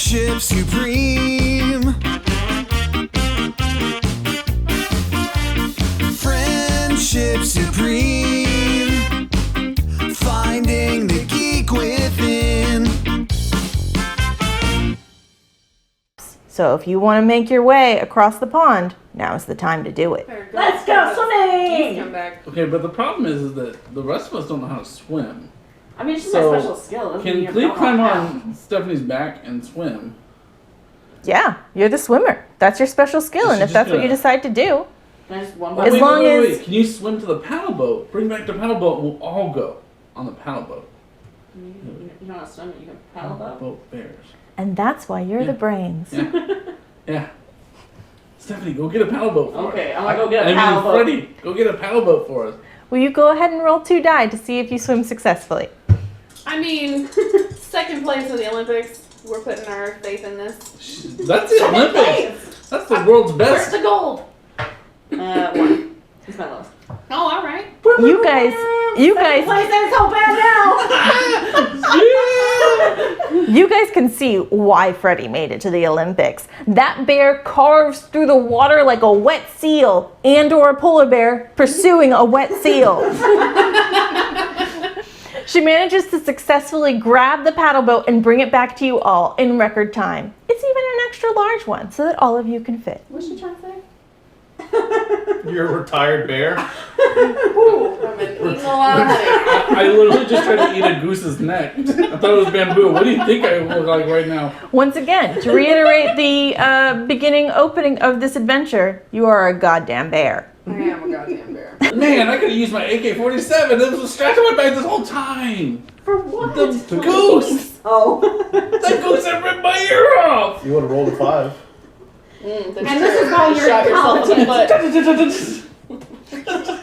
Friendship supreme. Friendship supreme. Finding the geek within. So if you want to make your way across the pond, now is the time to do it. Let's go swimming! Come back. Okay, but the problem is that the rest of us don't know how to swim. I mean, it's just So, my special skill. Doesn't mean Can you Lee don't know climb how. on Stephanie's back and swim? Yeah, you're the swimmer. That's your special skill, Is and she if just that's what you gonna- decide to do. Can I just one Oh, by As wait, long wait, wait, as- wait. Can you swim to the paddle boat? Bring back the paddle boat. We'll all go on the paddle boat. You don't know how to swim, you can paddle boat. Boat bears. And that's why you're Yeah. the brains. Yeah. Yeah. Stephanie, go get a paddle boat for us. Okay, I'm gonna go get a I paddle mean, boat. Freddie, go get a paddle boat for us. Will you go ahead and roll 2 die to see if you swim successfully? I mean, second place in the Olympics. We're putting our faith in this. That's the Olympics. That's the world's Where's best. the gold? 1. It's my lowest. Oh, all right. You guys, Place is so bad now! you guys can see why Freddie made it to the Olympics. That bear carves through the water like a wet seal, and/or a polar bear pursuing a wet seal. She manages to successfully grab the paddle boat and bring it back to you all in record time. It's even an extra large one so that all of you can fit. What's she trying to say? You're a retired bear. Ooh, I've been eating a lot of honey. I literally just tried to eat a goose's neck. I thought it was bamboo. What do you think I look like right now? Once again, to reiterate the beginning opening of this adventure, you are a goddamn bear. I am a goddamn bear. Man, I could have used my AK-47. It was strapped to my back this whole time. For what? The goose. Oh. The goose that ripped my ear off. You would have rolled a 5. And this is why you're shot yourself in the butt.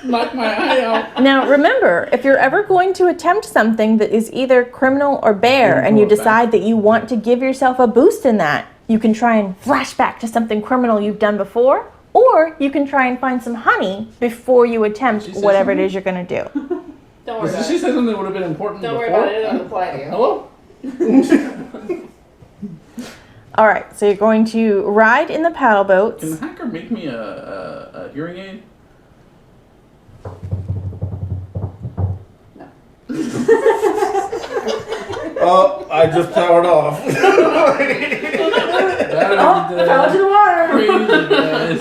Knock my eye out. Now remember, if you're ever going to attempt something that is either criminal or bear, and you decide that you want to give yourself a boost in that, you can try and flash back to something criminal you've done before, or you can try and find some honey before you attempt Did she say whatever it something? is you're going to do. Don't worry Did about she it. say something that would have been important Don't worry before? about it. It doesn't apply to you. Hello? All right, so you're going to ride in the paddle boats. Can the hacker make me a hearing aid? Oh, I just powered off. Oh, I fell into the water! Crazy guys.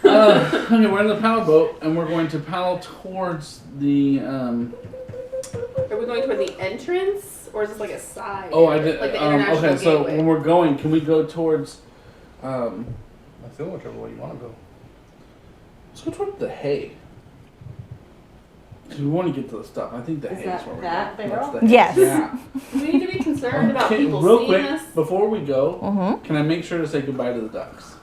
Okay, we're in the paddle boat, and we're going to paddle towards the. Are we going toward the entrance, or is this like a side? Oh, I did. Like the international Okay, so gateway. when we're going, can we go towards? I feel whichever way you want to go. Let's go toward the hay. 'Cause we want to get to the stuff. I think the hay that is where we're that going. barrel? That's the hay. Yes. Yeah. Do we need to be concerned about Okay, people real seeing quick, us? before we go, Mhm. can I make sure to say goodbye to the ducks?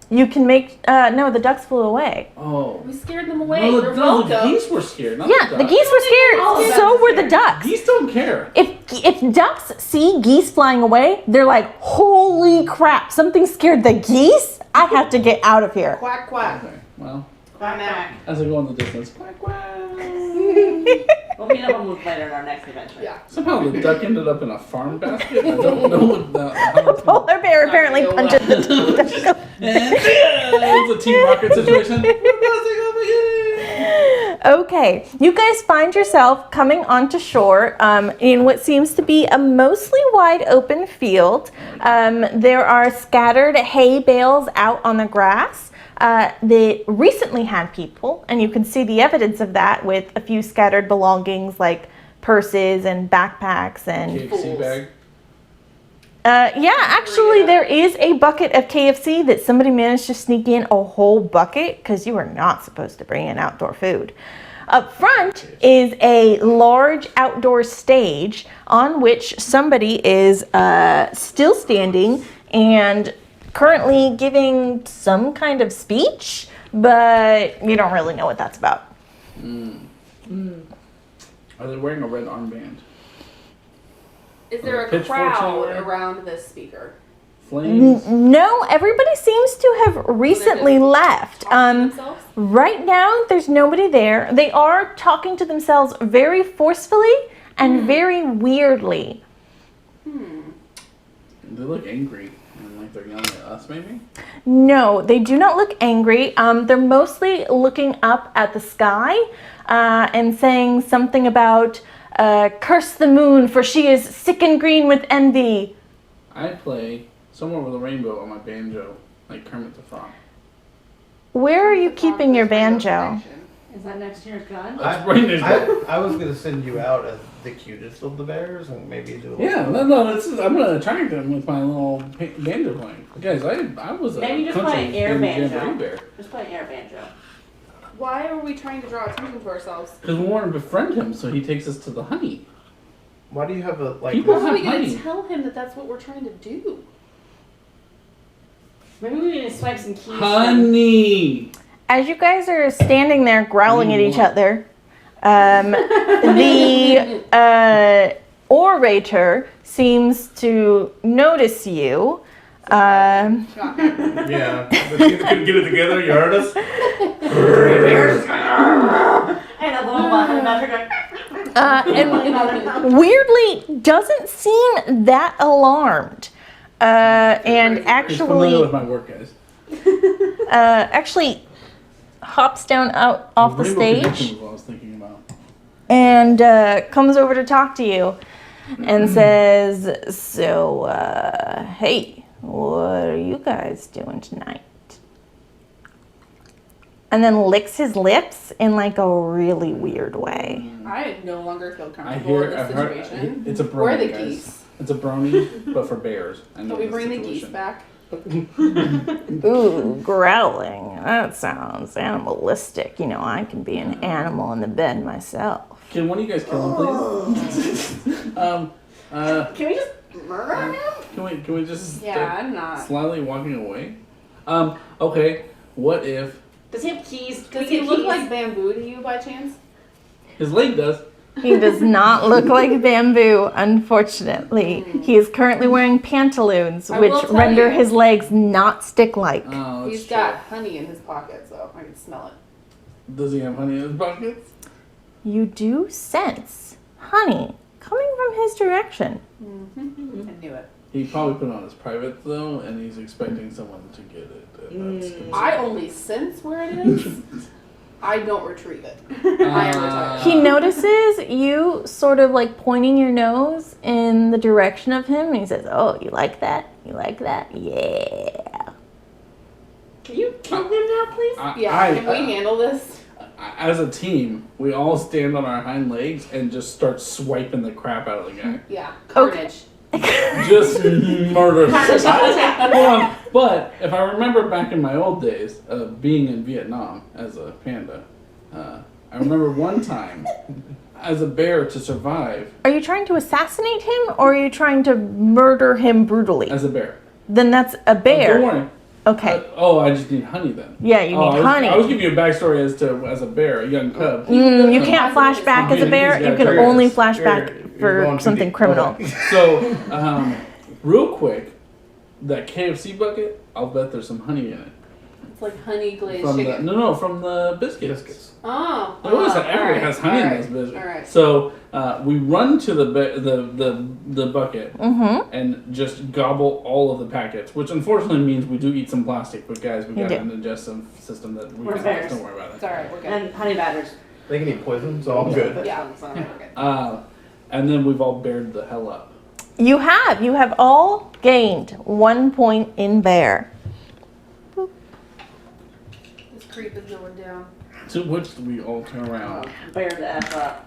You can make, no, the ducks flew away. Oh. We scared them away. No, They're the welcome. geese were scared. Not Yeah, the the ducks. geese were Oh, scared, that's so were the scared. ducks. Geese don't care. If ducks see geese flying away, they're like, holy crap, something scared the geese? I have to get out of here. Quack, quack. Okay, well, Quack, quack. as I go in the distance, quack, quack. We'll meet up on later in our next adventure. Yeah. Somehow the duck ended up in a farm basket. I don't know what how The polar bear apparently Not punched gonna the duck. It was a Team Rocket situation. Okay, you guys find yourself coming onto shore in what seems to be a mostly wide open field. There are scattered hay bales out on the grass. They recently had people, and you can see the evidence of that with a few scattered belongings like purses and backpacks and KFC bag. yeah, actually there is a bucket of KFC that somebody managed to sneak in a whole bucket because you are not supposed to bring in outdoor food. Up front is a large outdoor stage on which somebody is still standing and currently giving some kind of speech, but you don't really know what that's about. Are they wearing a red armband? Is there a Pitchforks crowd anywhere? around this speaker? Flames? No, everybody seems to have recently left. Talking to themselves? Right now, there's nobody there. They are talking to themselves very forcefully and very weirdly. They look angry and like they're yelling at us, maybe? No, they do not look angry. They're mostly looking up at the sky and saying something about curse the moon for she is sick and green with envy. I play Somewhere with a Rainbow on my banjo, like Kermit the Frog. Where are you keeping your banjo? Is that next year's gun? That's right next door. I was gonna send you out as the cutest of the bears and maybe do a little. Yeah, I'm gonna attract them with my little banjo playing. Guys, I was a Maybe just country play air banjo. jamboree bear. Just play air banjo. Why are we trying to draw attention to ourselves? Because we want to befriend him so he takes us to the honey. Why do you have a like? People How are we have going honey. to tell him that that's what we're trying to do? Maybe we need to swipe some keys. Honey! As you guys are standing there growling at each other, the orator seems to notice you. Yeah, but you couldn't get it together. You heard us. And a little one, another And weirdly doesn't seem that alarmed. And He's familiar actually, with my work, guys. actually hops down out off the Rainbow stage Connection was what I was thinking about. and comes over to talk to you and says, so, hey, what are you guys doing tonight? And then licks his lips in like a really weird way. I no longer feel I comfortable in hear, this I've heard, situation. it's a brony, Where are the guys. geese? It's a brony, but for bears. I know Can we the bring the geese situation. back? Ooh, growling. That sounds animalistic. You know, I can be an animal in the bed myself. Can one of you guys kill him, please? Can we just murder him? Can we just Yeah, start I'm not. slyly walking away? Okay, what if Does he have keys? Does he look like bamboo to you by chance? his leg does? He does not look like bamboo, unfortunately. He is currently wearing pantaloons, I which will tell render you. his legs not stick-like. Oh, that's He's true. got honey in his pocket, so I can smell it. Does he have honey in his pockets? You do sense honey coming from his direction. I knew it. He probably put it on his private though, and he's expecting someone to get it. And that's I only sense where it is. I don't retrieve it. I am retired. He notices you sort of like pointing your nose in the direction of him, and he says, oh, you like that? You like that? Yeah. Can you kill him now, please? Yeah, can we handle this? As a team, we all stand on our hind legs and just start swiping the crap out of the guy. Yeah, carnage. Just murder. Hold on. But if I remember back in my old days of being in Vietnam as a panda, I remember one time as a bear to survive Are you trying to assassinate him, or are you trying to murder him brutally? as a bear. Then that's a Don't bear. worry. Okay. I just need honey then. Yeah, you need honey. I was giving you a backstory as a bear, a young cub. You can't flash back as a bear. You can only flash back You're for going too something deep. criminal. So, real quick, that KFC bucket, I'll bet there's some honey in it. It's like honey glazed From chicken. from the biscuits. Oh. It always alright, everybody has honey in alright, those biscuits. alright. So we run to the bucket Mm-hmm. and just gobble all of the packets, which unfortunately means we do eat some plastic. But guys, we You got do. an digestive system that we We're can bears. don't worry about It's it. alright, we're good. And honey batters. They can eat poison, so I'm good. Yeah, it's alright, we're good. And then we've all bared the hell up. You have all gained 1 point in bear. This creep is going down. To which we all turn around. Bear the F up.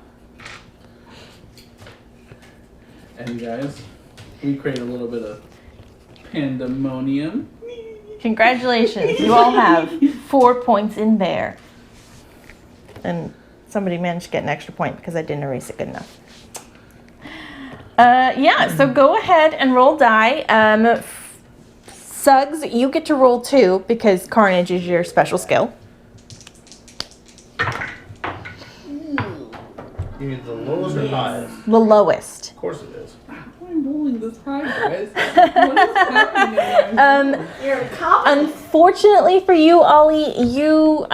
And guys, we create a little bit of pandemonium. Congratulations, you all have 4 points in bear. And somebody managed to get an extra point because I didn't erase it good enough. So go ahead and roll die. Suggs, you get to roll 2 because Carnage is your special skill. You need the lowest or highest? The lowest. Of course it is. I'm rolling this high, guys. What is happening? You're a cop. Unfortunately for you, Ollie, you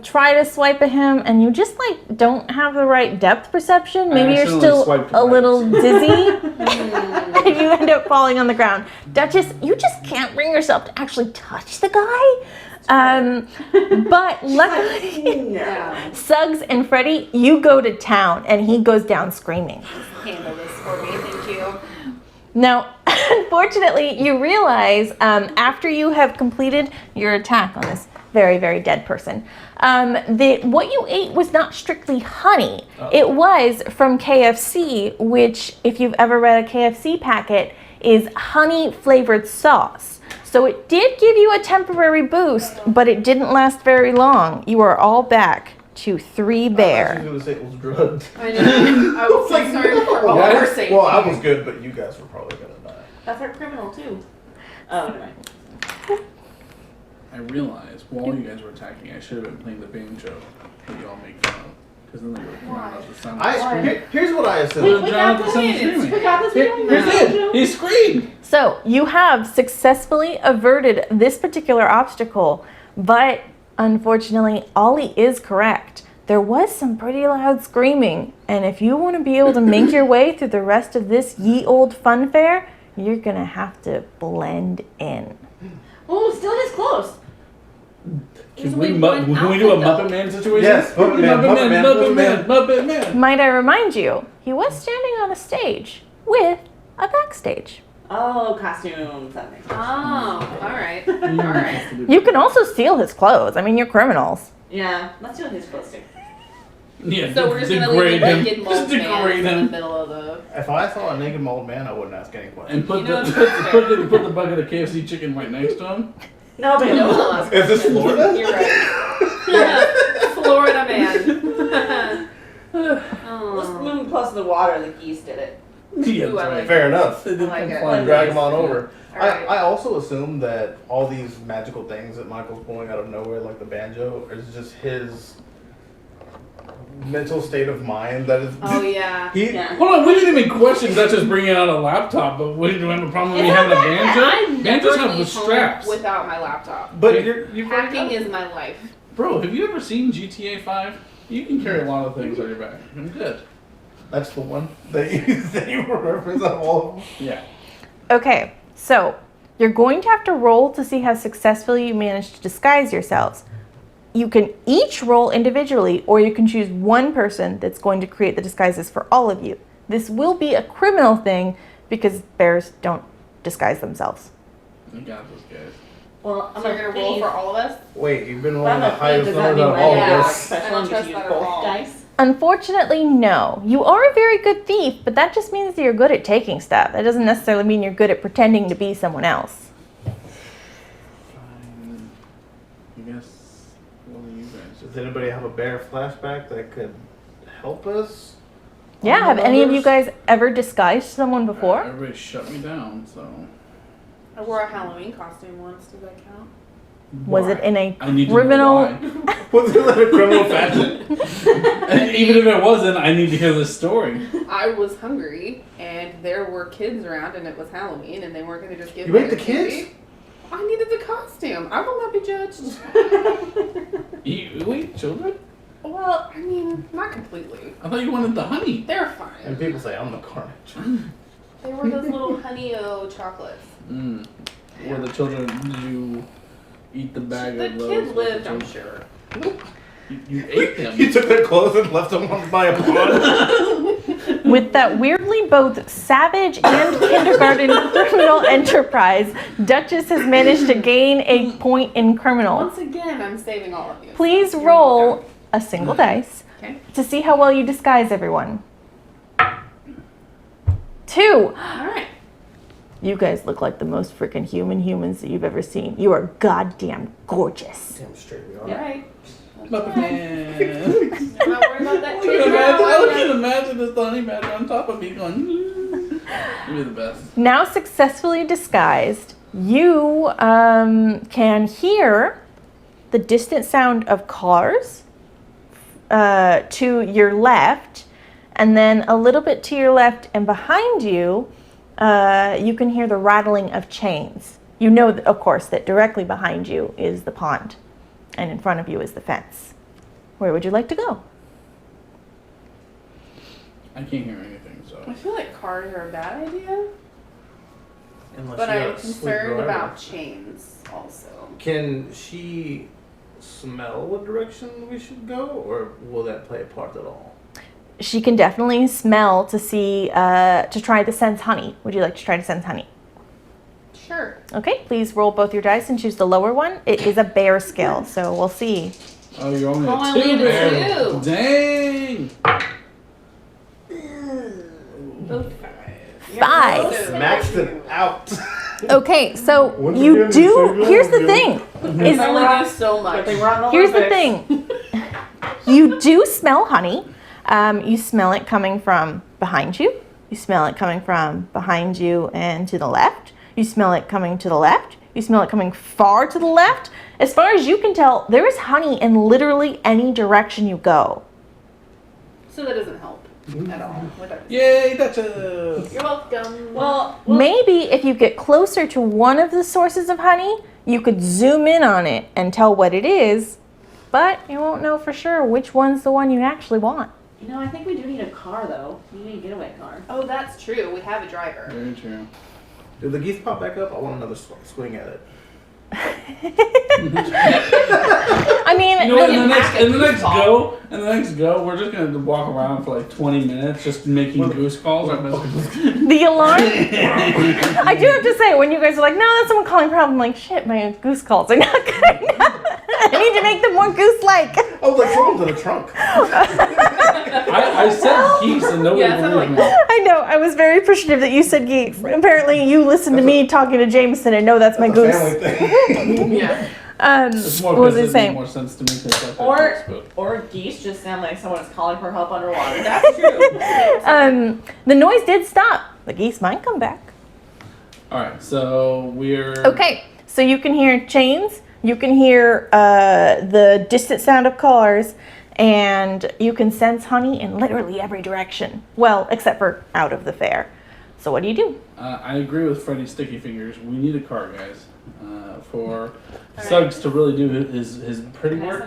try to swipe at him and you just like don't have the right depth perception. Maybe you're accidentally still swiped a right. little dizzy. And of you end up falling on the ground. Duchess, you just can't bring yourself to actually touch the guy. But luckily, No. Suggs and Freddie, you go to town, and he goes down screaming. Handle this for me, thank you. Now, unfortunately, you realize after you have completed your attack on this very, very dead person, that what you ate was not strictly honey. It was from KFC, which, if you've ever read a KFC packet, is honey flavored sauce. So it did give you a temporary boost, but it didn't last very long. You are all back to 3 bear. I was going to say it was drugged. I know. I was like, sorry for all our safety. Well, I was good, but you guys were probably going to die. That's our criminal too. Oh, never mind. I realized while you guys were attacking, I should have been playing the banjo that you all make fun of. Because then they would have drowned out the sound. Here's what I We assume. got this screaming. We got this. Here's it! He screamed! So you have successfully averted this particular obstacle, but unfortunately, Ollie is correct. There was some pretty loud screaming, and if you want to be able to make your way through the rest of this ye old fun fair, you're gonna have to blend in. Oh, still his clothes. Can we do a Muppet Man situation? Yes, Muppet Man. Might I remind you, he was standing on a stage with a backstage. Oh, costumes. That makes sense. Oh, alright. Alright. You can also steal his clothes. I mean, you're criminals. Yeah, let's do his clothes too. Yeah, So we're just gonna leave degrade the him. naked Just mold man degrade in the him. middle of the... If I saw a naked mold man, I wouldn't ask any questions. And put You know, the put the bucket of KFC chicken right next to him. No, but No, we'll ask. Is this Florida? You're right. Florida man. Let's Oh. move close to the water. The geese did it. Yeah, Ooh, I that's right. like Fair enough. They did I like come it. flying. Drag him on over. Alright. I also assume that all these magical things that Michael's pulling out of nowhere, like the banjo, is just his mental state of mind that is. Oh yeah. Yeah. Hold on, we didn't even question Duchess bringing out a laptop, but we didn't have a problem with me It's having a not banjo. I Banjos never have the leave home straps. without my laptop. But you've already Hacking done it. is my life. Bro, have you ever seen GTA 5? You can carry a lot of things on your back. I'm good. That's the one that you reference out of all of them. Yeah. Okay, so you're going to have to roll to see how successfully you manage to disguise yourselves. You can each roll individually, or you can choose one person that's going to create the disguises for all of you. This will be a criminal thing because bears don't disguise themselves. I got this, guys. Well, I'm So you're gonna roll for all of us? Wait, you've been Well, rolling the I'm a thief. highest Does that numbers out mean of all my of Yeah. us. special I don't one trust because you that use at both all. dice? Unfortunately, no. You are a very good thief, but that just means that you're good at taking stuff. That doesn't necessarily mean you're good at pretending to be someone else. Fine. I guess. What do you guys Does anybody have a bear flashback that could help us? Yeah, on the have any of you numbers? guys ever disguised someone before? Everybody shut me down, so. I wore a Halloween costume once. Does that count? Was it in a I need to criminal? know Was it like a criminal fashion? why. And even if it wasn't, I need to hear this story. I was hungry, and there were kids around, and it was Halloween, and they weren't going to just give You me ate the a candy. kids? I needed the costume. I will not be judged. You eat children? Well, I mean, not completely. I thought you wanted the honey. They're And fine. people say I'm the carnage. They were those little honey-o chocolates. Mm. Were the children, did you eat the bag The of those? kid with lived, the I'm children? sure. You ate them. You took their clothes and left them by a pond. With that weirdly both savage and kindergarten criminal enterprise, Duchess has managed to gain a point in criminal. Once again, I'm saving all of you. Please You're roll welcome. a single dice Okay. to see how well you disguise everyone. 2. All right. You guys look like the most freaking humans that you've ever seen. You are goddamn gorgeous. Damn straight we All are. right. Muppet Man. I'm not worried about that. I can imagine this honey badger on top of me going. You're the best. Now successfully disguised, you can hear the distant sound of cars to your left, and then a little bit to your left and behind you, you can hear the rattling of chains. You know, of course, that directly behind you is the pond, and in front of you is the fence. Where would you like to go? I can't hear anything, I so. feel like cars are a bad idea. Unless But you got I'm a sleek concerned driver. about chains also. Can she smell what direction we should go, or will that play a part at all? She can definitely smell to see, to try to sense honey. Would you like to try to sense honey? Sure. Okay, please roll both your dice and choose the lower one. It is a bear skill, so we'll see. Oh, you're only Oh, a I 2 only bear. need a 2. Dang. Both 5. Maxed it out. Okay, so Once you again, do. you say Here's the no, thing. Is I only do so much. here's the thing. You do smell honey. You smell it coming from behind you. You smell it coming from behind you and to the left. You smell it coming to the left. You smell it coming far to the left. As far as you can tell, there is honey in literally any direction you go. So that doesn't help at all. Yay, Duchess. You're welcome. Well, Maybe if you get closer to one of the sources of honey, you could zoom in on it and tell what it is, but you won't know for sure which one's the one you actually want. you know, I think we do need a car though. We need a getaway car. Oh, that's true. We have a driver. Very true. Did the geese pop back up? I want another swing at it. I mean, You know what? can In the hack next a go, we're just gonna walk around for like 20 minutes, just making goose calls. the alarm. I do have to say, when you guys are like, no, that's someone calling problem, I'm like, shit, my goose calls are not good enough. I need to make them more goose-like. I was like, throw them to the trunk. I said geese and nobody Yeah, it sounded believed me. I know, I was very appreciative that you said geese. Apparently, you listened to me talking to Jameson and know that's my That's a goose. family thing. Yeah. It's more What was because it it saying? made more sense to me because I Or- thought goose, Or geese just sound like someone's calling for help underwater. That's true. The noise did stop. The geese might come back. but- All right, so we're Okay, so you can hear chains, you can hear the distant sound of cars, and you can sense honey in literally every direction. Well, except for out of the fair. So what do you do? I agree with Freddy's sticky fingers. We need a car, guys, for Suggs to really do his pretty work.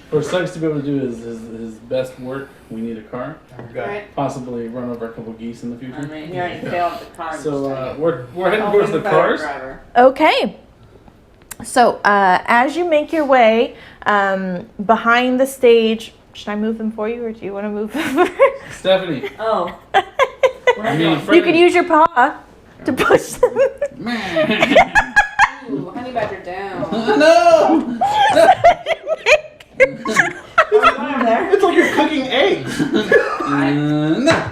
For Suggs to be able to do his best work, we need a car. Okay. Right. Possibly run over a couple geese in the I future. mean, you already failed the car. So we're heading towards the cars. Driver. Okay. So as you make your way behind the stage, should I move them for you, or do you want to move them first? Stephanie, Oh. I mean, You Freddie. could use your paw to push them. Man. Ooh, honey badger down. No! It's like you're cooking eggs. No!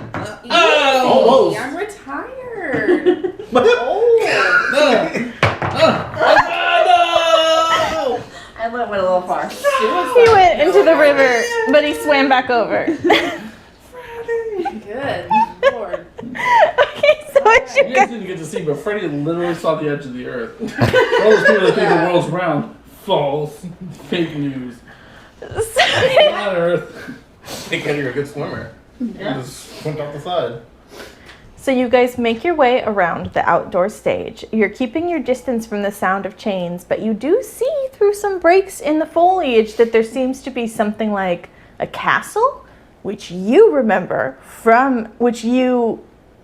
Almost. I'm retired. Oh. No! No! I went a little far. He went into the river, but he swam back over. Good Lord. Okay, so what You you guys got? didn't get to see, but Freddie literally saw the edge of the earth. For all those people that think the world's round, false, fake news. Flat Earth. Think that you're a good swimmer. You just went off the side. So you guys make your way around the outdoor stage. You're keeping your distance from the sound of chains, but you do see through some breaks in the foliage that there seems to be something like a castle, which you remember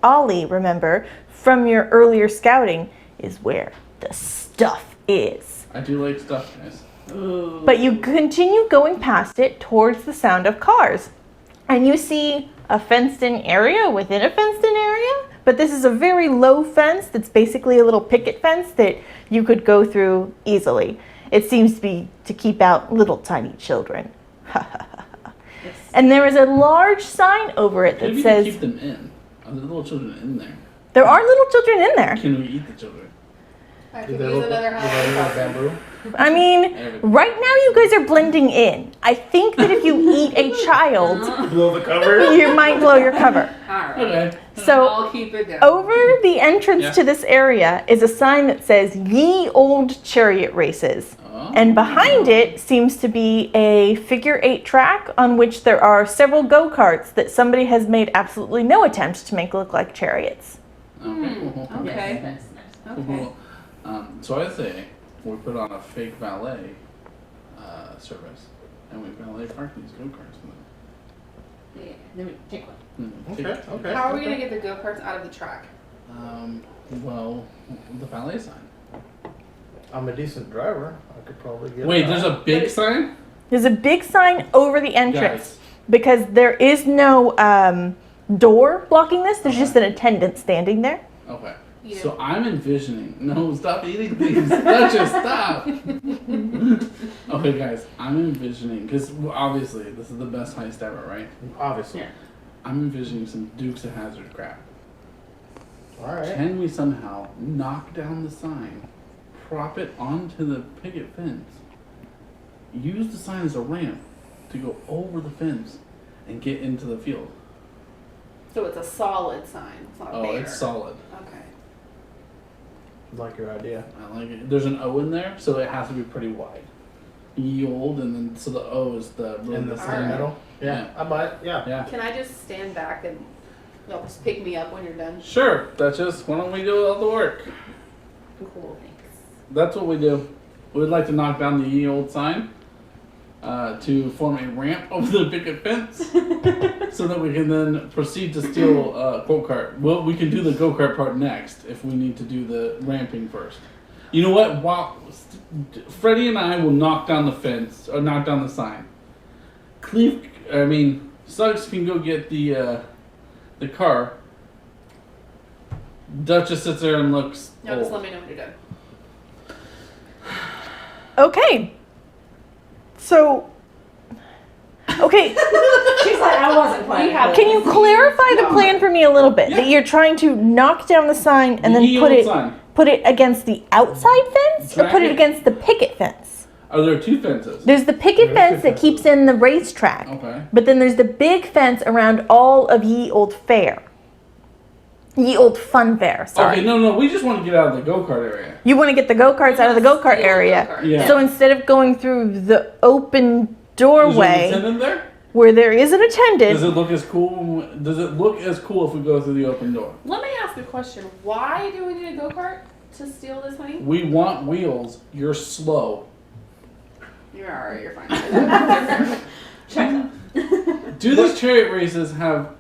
Ollie, remember from your earlier scouting, is where the stuff is. I do like stuff, guys. But you continue going past it towards the sound of cars. And you see a fenced-in area within a fenced-in area. But this is a very low fence that's basically a little picket fence that you could go through easily. It seems to be to keep out little tiny children. And there is a large sign over it that Maybe we says, keep them in. Are the little children in there? there are little children in there. Can we eat the children? I Do could they use look another like, do they look like honey bamboo? I mean, right now you guys are blending in. I think that if you eat a child, Blow the cover? you might blow your cover. Alright. Okay. So I'll keep it down. over the entrance Yeah. to this area is a sign that says Ye Old Chariot Races. Oh. And behind it seems to be a figure-8 track on which there are several go-karts that somebody has made absolutely no attempt to make look like chariots. Okay. Cool. Okay. Yes, nice, nice. Cool, cool. So I say we put on a fake valet service, and we valet park these go-karts. Yeah, then we take one. Take- Okay, okay. How are we gonna get the go-karts out of the track? Well, the valet sign. I'm a decent driver. I could probably get. Wait, it there's out. a big sign? There's a big sign over the entrance Guys. because there is no door blocking this. There's just an attendant standing there. Okay. Yeah. So I'm envisioning. No, stop eating things. Just stop. Okay, guys. I'm envisioning because obviously this is the best heist ever, right? Obviously. Yeah. I'm envisioning some Dukes of Hazzard crap. All right. Can we somehow knock down the sign, prop it onto the picket fence, use the sign as a ramp to go over the fence and get into the field? So it's a solid sign. It's not a Oh, bear. it's solid. Okay. Like your idea. I like it. There's an O in there, so it has to be pretty wide. Yield, and then so the O is the In the center. middle. Yeah. I might. Yeah. Yeah. Can I just stand back and you'll just pick me up when you're done? Sure, Duchess. Why don't we do all the work? Cool, thanks. That's what we do. We'd like to knock down the ye old sign to form a ramp over the picket fence so that we can then proceed to steal a go-kart. Well, we can do the go-kart part next if we need to do the ramping first. You know what? While Freddie and I will knock down the fence, or knock down the sign. Suggs can go get the car. Duchess sits there and looks No, just old. let me know when you're done. Okay. So. Okay. She's like, I wasn't planning. Can you clarify the plan for me a little bit? That you're trying to knock down the sign and then Ye put old it sign. against the outside fence, or put it Drag it. against the picket fence? Are there two fences? There's the picket There's fence two that keeps in the racetrack, Okay. but then there's the big fence around all of Ye Old Fair. Ye Old Fun Fair. Sorry. Okay, no, we just want to get out of the go-kart area. You want to get the go-karts out of the go-kart area. Yeah. So instead of going through the open Is there an doorway attendant there? where there is an attendant, Does it look as cool? Does it look as cool if we go through the open door? Let me ask a question. Why do we need a go-kart to steal this honey? We want wheels. You're slow. You're alright, you're fine. Check them. Do these chariot races have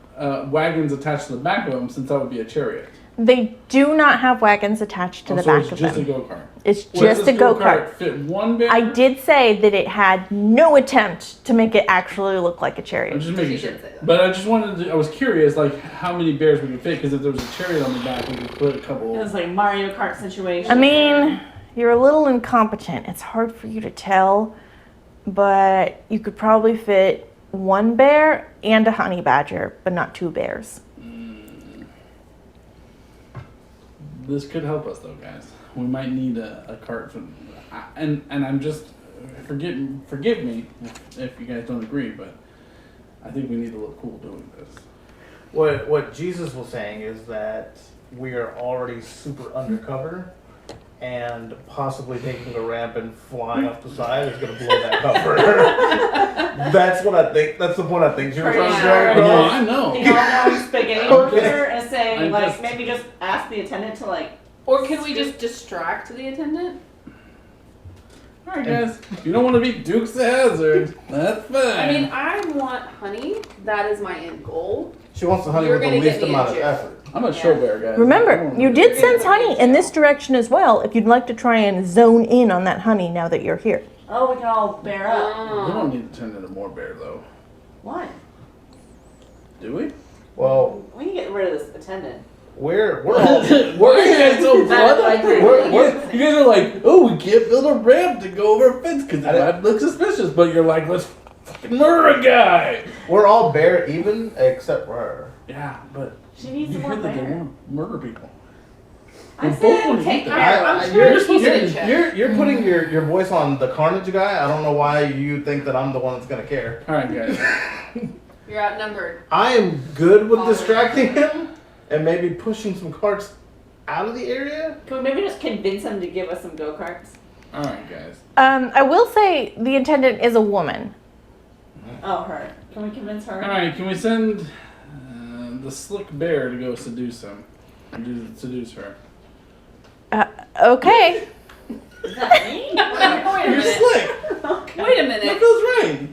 wagons attached to the back of them? Since that would be a chariot. they do not have wagons attached to the So back it's of just them. a go-kart. It's Well, just does a this go-kart. Fit one bear? I did say that it had no attempt to make it actually look like a I'm chariot. just making She sure. did say that. But I just wanted to. I was curious, like how many bears we could fit. Because if there was a chariot on the back, we could put a couple. It was like Mario Kart situation. I mean, you're a little incompetent. It's hard for you to tell, but you could probably fit one bear and a honey badger, but not two bears. This could help us though, guys. We might need a cart from, and I'm just forgive me if you guys don't agree, but I think we need to look cool doing this. What Jesus was saying is that we are already super undercover, and possibly taking the ramp and flying off the side is going to blow that cover. That's what I think. That's the point I think you were trying to drag No, across. I know. You know, he's spaghetti over and saying, I'm like, just- maybe just ask the attendant to, like, Or can we just distract the attendant? All right, guys. If you don't want to be Dukes of Hazzard, that's fine. I mean, I want honey. That is my end goal. She wants the honey You're with the gonna get least me in amount of jail. effort. I'm a show bear, guys. I Remember, don't you wanna did be- sense honey in this direction as well if you'd like to try and zone in on that honey now that you're here. oh, we can all bear up. We don't need to turn into more bear though, What? do we? Well, We can get rid of this attendant. we're all Why are you guys so That's blunt? like- You guys are like, oh, we can't build a ramp to go over a fence because it might look suspicious. But you're like, let's fucking murder a guy. we're all bear even except for her. Yeah, but She needs you some hear more that they bear. want to murder people. I We both said, wanna take eat care. that. I'm trying You're, to keep it in check. you're putting your voice on the carnage guy. I don't know why you think that I'm the one that's gonna care. All right, guys. You're outnumbered. I am good with Oh. distracting him and maybe pushing some carts out of the area. Can we maybe just convince him to give us some go-karts? All right, guys. I will say the attendant is a woman. Oh, her. Can we convince her? All right, can we send the slick bear to go seduce him? Seduce her. Okay. Is that me? Wait a You're minute. slick. Okay. Wait a That minute. feels right.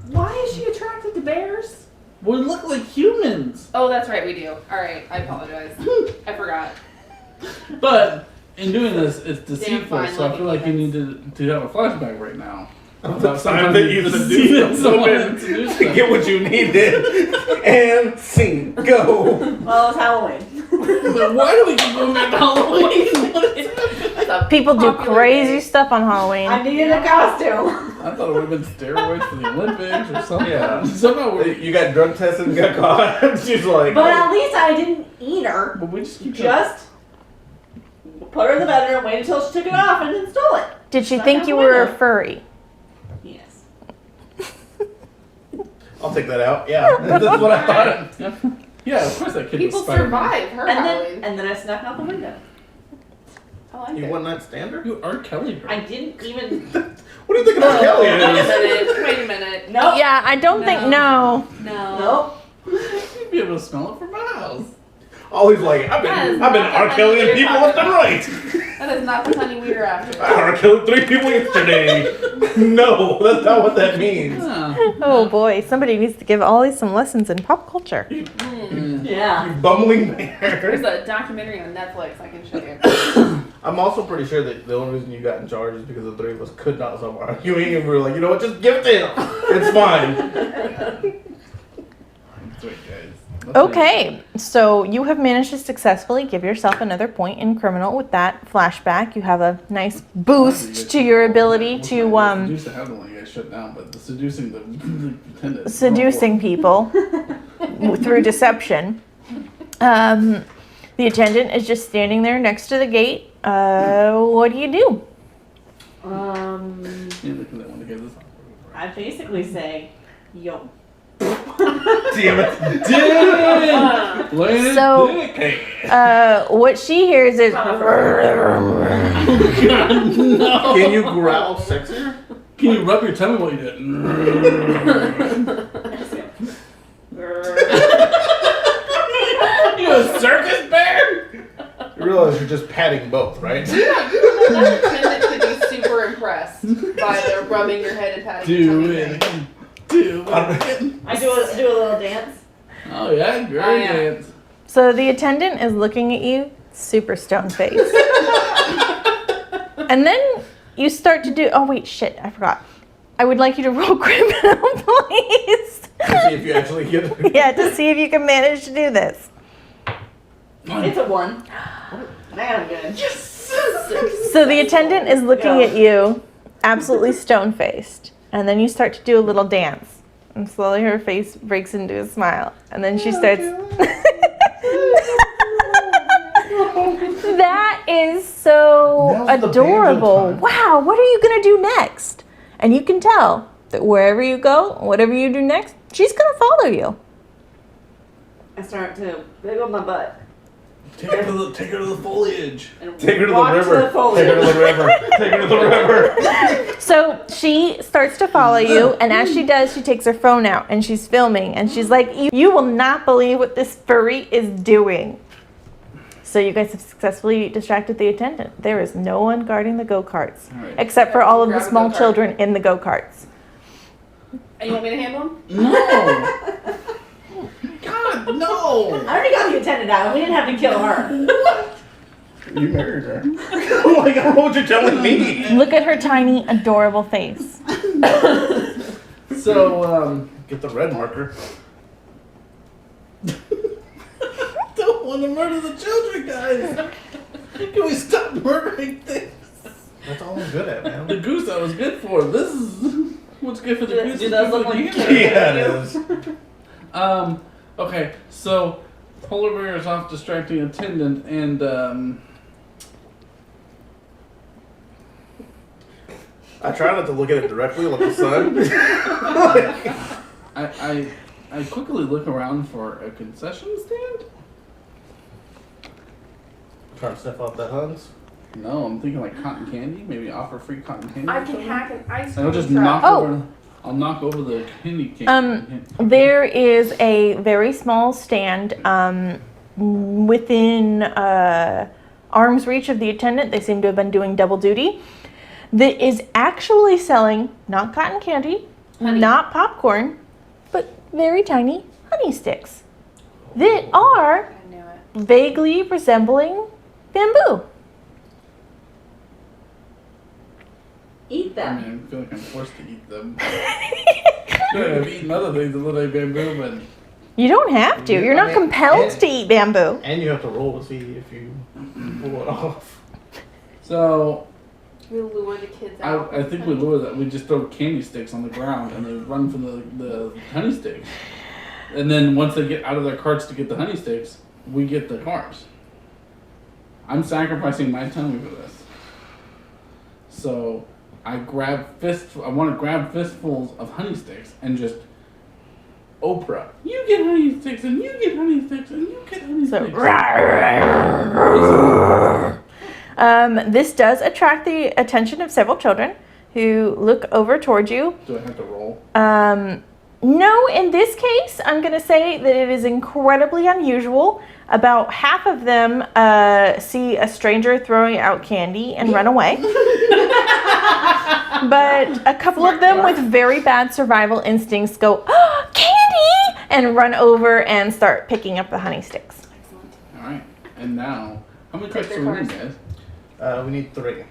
Why is she attracted to bears? We look like humans. demons. Oh, that's right, we do. All right, I apologize. I forgot. But in doing this, it's deceitful, fine so I feel like you need to have a flashback right now. The time that you seduced someone to get what you needed. And scene. Go. Well, it's Halloween. Why do we keep going back to Halloween? That's a People do popular crazy day. stuff on Halloween. I needed a costume. I thought it would have been steroids for the Olympics or something. Yeah. Somehow You got drug tested and got caught. She's like, But at least I didn't eat her. But we just keep Just put her in the bedroom, waited until she took it off, and then stole it. Did she Stuck think out you the were a window. furry? Yes. I'll take that out. Yeah, that's what I thought. Yeah, of course that kid People was Spider-Man. survive her Halloween. And then I snuck out the window. I like You it. one night stander? You are Kelly. I didn't even. What do you think about Kelly Wait a is? minute. Wait a minute. Nope. Yeah, I don't think no. No. Nope. You'd be able to smell it from my house. Always like, I've been R. Kelly and people left and right. That is not the honey we are after. I R. Kelly 3 people yesterday. No, that's not what that means. Yeah. Oh boy, somebody needs to give Ollie some lessons in pop culture. Yeah. You bumbling There's bear. a documentary on Netflix I can show you. I'm also pretty sure that the only reason you got in charge is because the three of us could not stop arguing, and we were like, you know what, just give it to him. It's fine. That's right, guys. That's Okay, so you have managed to successfully give yourself another point in criminal with that flashback. You have a nice boost to your ability to Seduce, I have the one you guys shut down, but the seducing the pretended. seducing people through deception. The attendant is just standing there next to the gate. What do you do? Yeah, look at that one to get this. I basically say, yo. Damn it. So, what she hears is Can you growl sexier? Can you rub your tummy while you do it? You a circus bear? You realize you're just patting both, right? That attendant could be super impressed by the rubbing your head and patting your Do tummy it. thing. Do it. I do a little dance. Oh yeah, great Oh, yeah. dance. So the attendant is looking at you, super stone faced. And then you start to do, oh wait, shit, I forgot. I would like you to roll criminal, please. To see if you actually get it. Yeah, to see if you can manage to do this. It's a 1. Man, I'm good. So the attendant is looking at you, absolutely stone faced. And then you start to do a little dance. And slowly her face breaks into a smile. And then she starts. That is so Now's the adorable. banjo time. Wow, what are you going to do next? And you can tell that wherever you go, whatever you do next, she's going to follow you. I start to wiggle my butt. Take her to the foliage. And Take her to the walk river. the foliage. Take her to the river. Take her to the river. So she starts to follow you, and as she does, she takes her phone out and she's filming, and she's like, you will not believe what this furry is doing. So you guys have successfully distracted the attendant. There is no one guarding the go-karts, All right. except for all of the Grab a small go-kart. children in the go-karts. And you want me to handle him? No. God, no. I already got the attendant out. We didn't have to kill her. You married her. Oh my god, what you're telling me? Look at her tiny, adorable face. So, Get the red marker. don't want to murder the children, guys. Can we stop murdering things? That's all I'm good at, The man. goose I was good for. This is what's good for the goose. Do is those good look for the like gander. Yeah, it is. Okay, so polar bear is off distracting attendant, and I try not to look at it directly like the sun. I quickly look around for a concession stand. Trying to sniff out the Huns. No, I'm thinking like cotton candy. Maybe offer free cotton candy. I or can something. hack an ice And I'll cream just truck. knock Oh. over. I'll knock over the candy cane. There is a very small stand within arm's reach of the attendant. They seem to have been doing double duty. That is actually selling not cotton candy, Honey. not popcorn, but very tiny honey sticks. that are I knew it. vaguely resembling bamboo. Eat I them. mean, I feel like I'm forced to eat them. Good, I've eaten other things that look like bamboo, but You don't have to. You're not compelled to eat bamboo. And you have to roll to see if you pull it off. so We lure the kids out. I think we lure that. We just throw candy sticks on the ground and they run for the honey sticks. And then once they get out of their carts to get the honey sticks, we get the cars. I'm sacrificing my tummy for this. So I want to grab fistfuls of honey sticks and just Oprah. You get honey sticks and you get honey sticks and you get honey So, sticks. this does attract the attention of several children who look over towards you. Do I have to roll? No, in this case, I'm going to say that it is incredibly unusual. About half of them see a stranger throwing out candy and run away. But a couple of them with very bad survival instincts go, oh, candy! And run over and start picking up the honey sticks. Excellent. Alright. And now, how many Take carts their do we need, cars. guys? We need 3.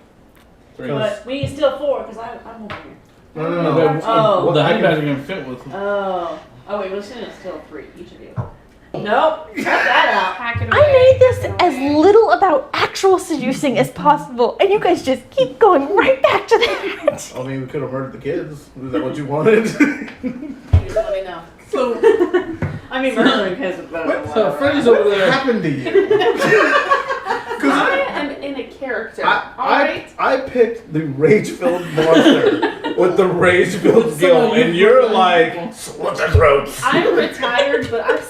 3. But we need still 4 because I'm over here. No. Oh. The honey badger can fit with. Oh. Oh wait, we're still 3, each of you. Nope. Cut that Pack it I away. made this pack it as away. little about actual seducing as possible, and you guys just keep going right back to that. I mean, we could have murdered the kids. Is that what you wanted? You just let me know. So, out. I mean, murdering kids is better than so whatever. Freddy's over What there. happened to you? I am in a character. All I right. picked the rage-filled monster with the rage-filled So guilt, you and you're put- like, slit their throats. I'm retired, but I've